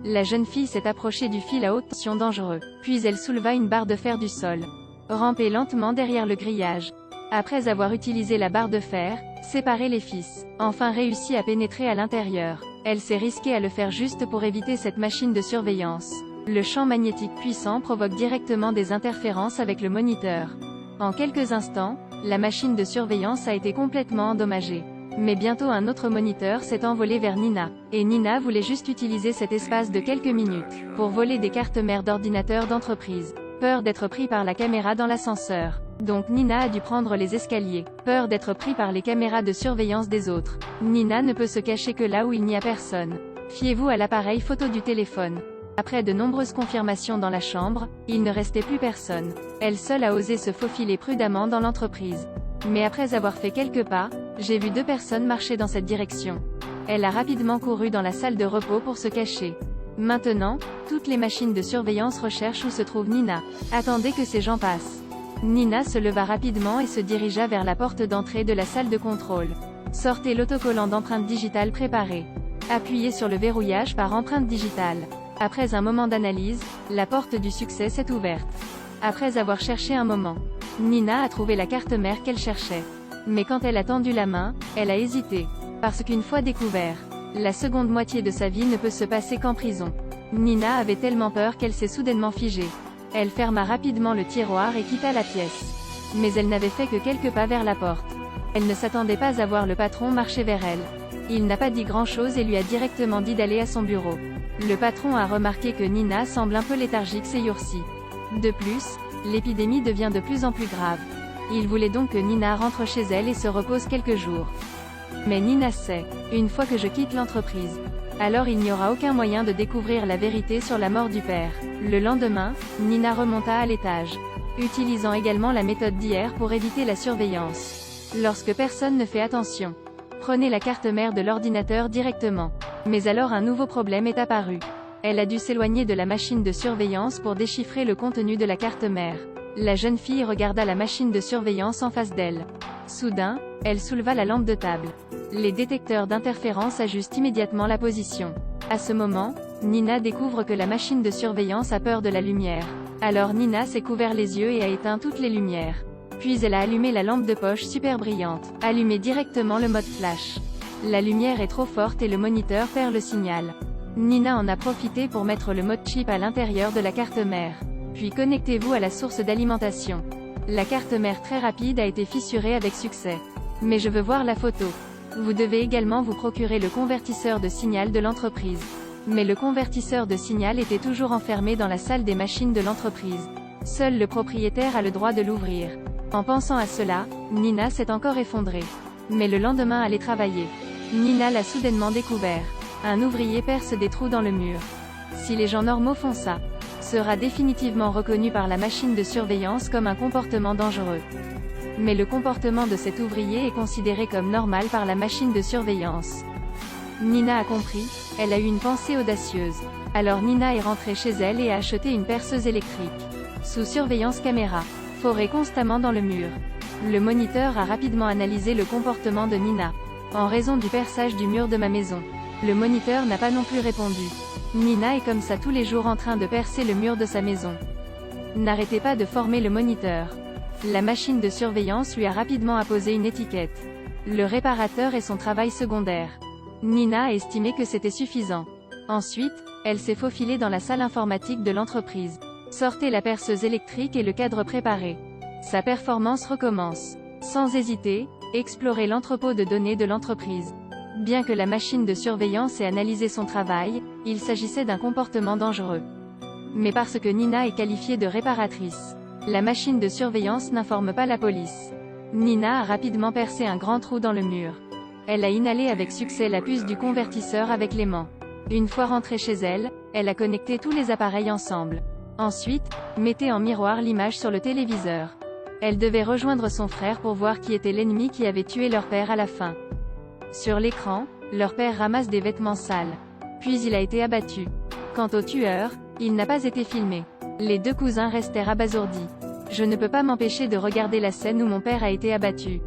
La jeune fille s'est approchée du fil à haute tension dangereux, puis elle souleva une barre de fer du sol. Rampait lentement derrière le grillage. Après avoir utilisé la barre de fer, séparé les fils, enfin réussi à pénétrer à l'intérieur, elle s'est risquée à le faire juste pour éviter cette machine de surveillance. Le champ magnétique puissant provoque directement des interférences avec le moniteur. En quelques instants, la machine de surveillance a été complètement endommagée. Mais bientôt un autre moniteur s'est envolé vers Nina, et Nina voulait juste utiliser cet espace de quelques minutes, pour voler des cartes mères d'ordinateurs d'entreprise. Peur d'être pris par la caméra dans l'ascenseur. Donc Nina a dû prendre les escaliers. Peur d'être pris par les caméras de surveillance des autres. Nina ne peut se cacher que là où il n'y a personne. Fiez-vous à l'appareil photo du téléphone. Après de nombreuses confirmations dans la chambre, il ne restait plus personne. Elle seule a osé se faufiler prudemment dans l'entreprise. Mais après avoir fait quelques pas, j'ai vu 2 personnes marcher dans cette direction. Elle a rapidement couru dans la salle de repos pour se cacher. Maintenant, toutes les machines de surveillance recherchent où se trouve Nina. Attendez que ces gens passent. Nina se leva rapidement et se dirigea vers la porte d'entrée de la salle de contrôle. Sortez l'autocollant d'empreinte digitale préparé. Appuyez sur le verrouillage par empreinte digitale. Après un moment d'analyse, la porte du succès s'est ouverte. Après avoir cherché un moment, Nina a trouvé la carte mère qu'elle cherchait. Mais quand elle a tendu la main, elle a hésité. Parce qu'une fois découvert, la seconde moitié de sa vie ne peut se passer qu'en prison. Nina avait tellement peur qu'elle s'est soudainement figée. Elle ferma rapidement le tiroir et quitta la pièce. Mais elle n'avait fait que quelques pas vers la porte. Elle ne s'attendait pas à voir le patron marcher vers elle. Il n'a pas dit grand-chose et lui a directement dit d'aller à son bureau. Le patron a remarqué que Nina semble un peu léthargique ces jours-ci. De plus, l'épidémie devient de plus en plus grave. Il voulait donc que Nina rentre chez elle et se repose quelques jours. Mais Nina sait, une fois que je quitte l'entreprise, alors il n'y aura aucun moyen de découvrir la vérité sur la mort du père. Le lendemain, Nina remonta à l'étage, utilisant également la méthode d'hier pour éviter la surveillance. Lorsque personne ne fait attention, prenez la carte mère de l'ordinateur directement. Mais alors un nouveau problème est apparu. Elle a dû s'éloigner de la machine de surveillance pour déchiffrer le contenu de la carte mère. La jeune fille regarda la machine de surveillance en face d'elle. Soudain, elle souleva la lampe de table. Les détecteurs d'interférence ajustent immédiatement la position. À ce moment, Nina découvre que la machine de surveillance a peur de la lumière. Alors Nina s'est couvert les yeux et a éteint toutes les lumières. Puis elle a allumé la lampe de poche super brillante. Allumé directement le mode flash. La lumière est trop forte et le moniteur perd le signal. Nina en a profité pour mettre le mode chip à l'intérieur de la carte mère. Puis connectez-vous à la source d'alimentation. La carte mère très rapide a été fissurée avec succès. Mais je veux voir la photo. Vous devez également vous procurer le convertisseur de signal de l'entreprise. Mais le convertisseur de signal était toujours enfermé dans la salle des machines de l'entreprise. Seul le propriétaire a le droit de l'ouvrir. En pensant à cela, Nina s'est encore effondrée. Mais le lendemain allait travailler. Nina l'a soudainement découvert. Un ouvrier perce des trous dans le mur. Si les gens normaux font ça, sera définitivement reconnu par la machine de surveillance comme un comportement dangereux. Mais le comportement de cet ouvrier est considéré comme normal par la machine de surveillance. Nina a compris, elle a eu une pensée audacieuse. Alors Nina est rentrée chez elle et a acheté une perceuse électrique. Sous surveillance caméra. Forée constamment dans le mur. Le moniteur a rapidement analysé le comportement de Nina. En raison du perçage du mur de ma maison. Le moniteur n'a pas non plus répondu. Nina est comme ça tous les jours en train de percer le mur de sa maison. N'arrêtez pas de former le moniteur. La machine de surveillance lui a rapidement apposé une étiquette. Le réparateur est son travail secondaire. Nina a estimé que c'était suffisant. Ensuite, elle s'est faufilée dans la salle informatique de l'entreprise. Sortez la perceuse électrique et le cadre préparé. Sa performance recommence. Sans hésiter, explorez l'entrepôt de données de l'entreprise. Bien que la machine de surveillance ait analysé son travail, il s'agissait d'un comportement dangereux. Mais parce que Nina est qualifiée de réparatrice, la machine de surveillance n'informe pas la police. Nina a rapidement percé un grand trou dans le mur. Elle a inhalé avec succès la puce du convertisseur avec l'aimant. Une fois rentrée chez elle, elle a connecté tous les appareils ensemble. Ensuite, mettez en miroir l'image sur le téléviseur. Elle devait rejoindre son frère pour voir qui était l'ennemi qui avait tué leur père à la fin. Sur l'écran, leur père ramasse des vêtements sales. Puis il a été abattu. Quant au tueur, il n'a pas été filmé. Les 2 cousins restèrent abasourdis. Je ne peux pas m'empêcher de regarder la scène où mon père a été abattu.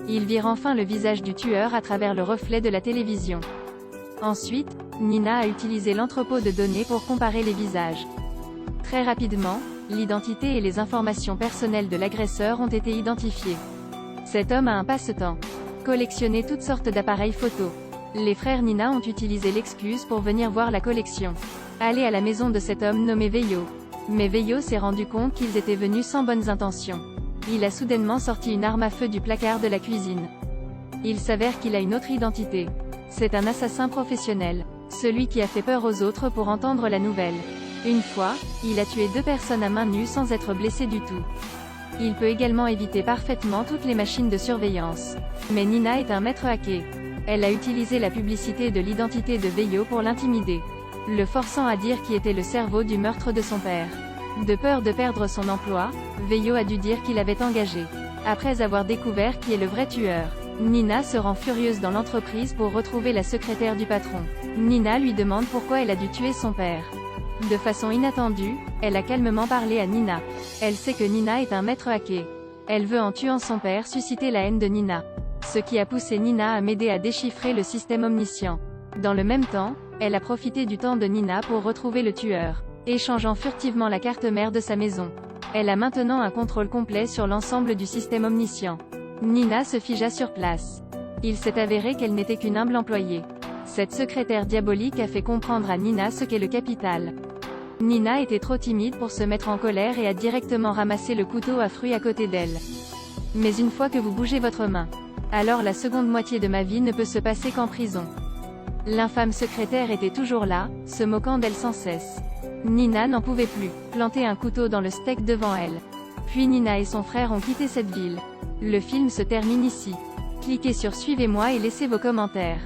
Ils virent enfin le visage du tueur à travers le reflet de la télévision. Ensuite, Nina a utilisé l'entrepôt de données pour comparer les visages. Très rapidement, l'identité et les informations personnelles de l'agresseur ont été identifiées. Cet homme a un passe-temps. Collectionner toutes sortes d'appareils photo. Les frères Nina ont utilisé l'excuse pour venir voir la collection. Aller à la maison de cet homme nommé Veillot. Mais Veillot s'est rendu compte qu'ils étaient venus sans bonnes intentions. Il a soudainement sorti une arme à feu du placard de la cuisine. Il s'avère qu'il a une autre identité. C'est un assassin professionnel. Celui qui a fait peur aux autres pour entendre la nouvelle. Une fois, il a tué 2 personnes à main nue sans être blessé du tout. Il peut également éviter parfaitement toutes les machines de surveillance. Mais Nina est un maître hacker. Elle a utilisé la publicité de l'identité de Veillot pour l'intimider, le forçant à dire qui était le cerveau du meurtre de son père. De peur de perdre son emploi, Veillot a dû dire qu'il avait engagé. Après avoir découvert qui est le vrai tueur, Nina se rend furieuse dans l'entreprise pour retrouver la secrétaire du patron. Nina lui demande pourquoi elle a dû tuer son père. De façon inattendue, elle a calmement parlé à Nina. Elle sait que Nina est un maître hacker. Elle veut en tuant son père susciter la haine de Nina. Ce qui a poussé Nina à m'aider à déchiffrer le système omniscient. Dans le même temps, elle a profité du temps de Nina pour retrouver le tueur, échangeant furtivement la carte mère de sa maison. Elle a maintenant un contrôle complet sur l'ensemble du système omniscient. Nina se figea sur place. Il s'est avéré qu'elle n'était qu'une humble employée. Cette secrétaire diabolique a fait comprendre à Nina ce qu'est le capital. Nina était trop timide pour se mettre en colère et a directement ramassé le couteau à fruits à côté d'elle. Mais une fois que vous bougez votre main, alors la seconde moitié de ma vie ne peut se passer qu'en prison. L'infâme secrétaire était toujours là, se moquant d'elle sans cesse. Nina n'en pouvait plus, planter un couteau dans le steak devant elle. Puis Nina et son frère ont quitté cette ville. Le film se termine ici. Cliquez sur Suivez-moi et laissez vos commentaires.